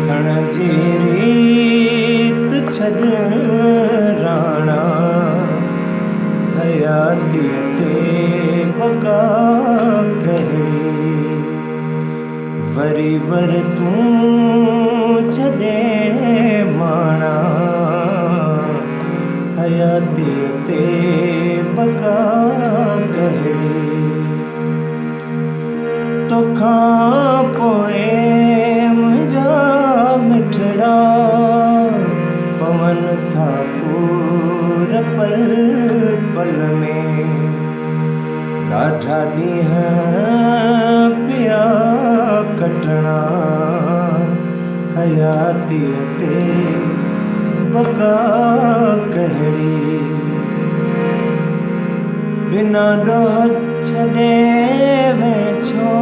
रुसण जी रीत छॾ राणा हयाती ते बका कहिड़ी वरी वर तूं छॾे माणा हयाती ते बका कहिड़ी तोखां पोइ मुंहिंजा मिठड़ा पवन था पूर पल पल में ॾाढा ॾींहं पिया कटणा हयाती ते बका कहिड़ी बिना ॾोह छॾे वेछो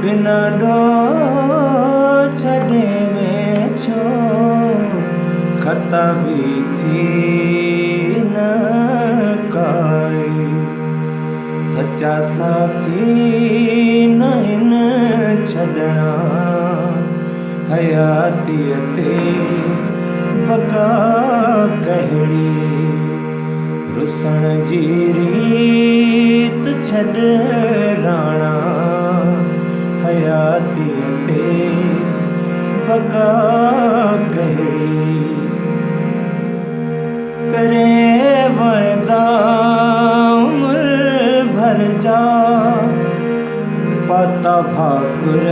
बिना ॾोह छॾे वेछो ख़ता बि थी न काई सच्चा साथी न हिन छॾणा हयाती ते बका कहिड़ी रुसण जी रीत छॾ राणा हयाती ते बका कहिड़ी करे वाइदा उम्र भर जा पाता भाकुर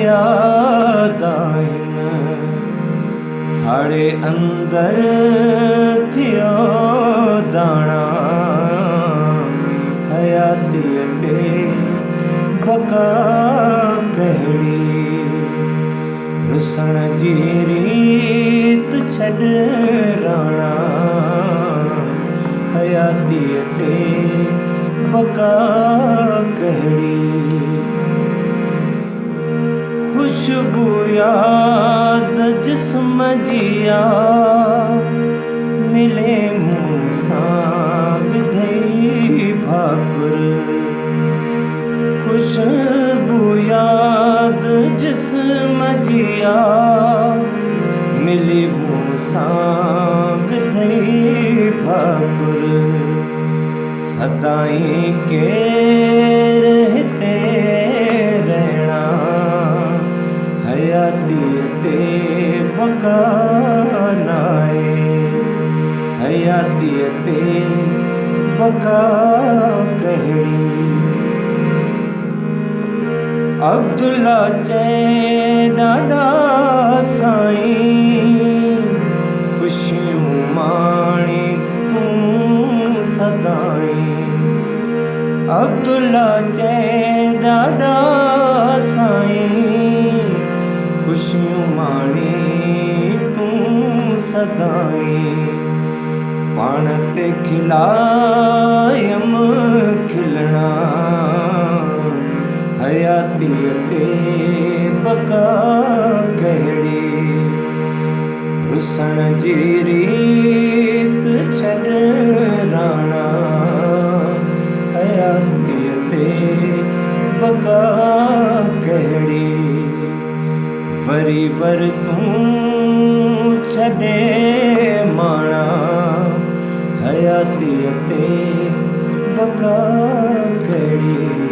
याद आहिनि साड़े अंदर थियो दाणा हयाती ते बका कहिड़ी रुसण जी रीत छॾ राणा हयाती ते बका कहिड़ी खुशबू याद जिस्म जिया मिले मूं सां विधई भाकुर खुशबू याद जिस्म जिया मिली मूं सां विधई भाकुर सदाई केर हिते रहणा हयाती ते बका नाए हयाती ते बका कहिड़ी अब्दुल्ला चए ॾाढा साईं ख़ुशियूं माणी तूं सदाई अब्दुल्ला चए ॾाढा साईं ख़ुशियूं माणी तूं सदाई पाण ते खिलायम खिलणा हयाती ते बका कहिड़ी रुसण जी रीत छॾ राणा हयाती ते बका कहिड़ी वरी वर तूं छॾे माणा हयाती ते बका कहिड़ी।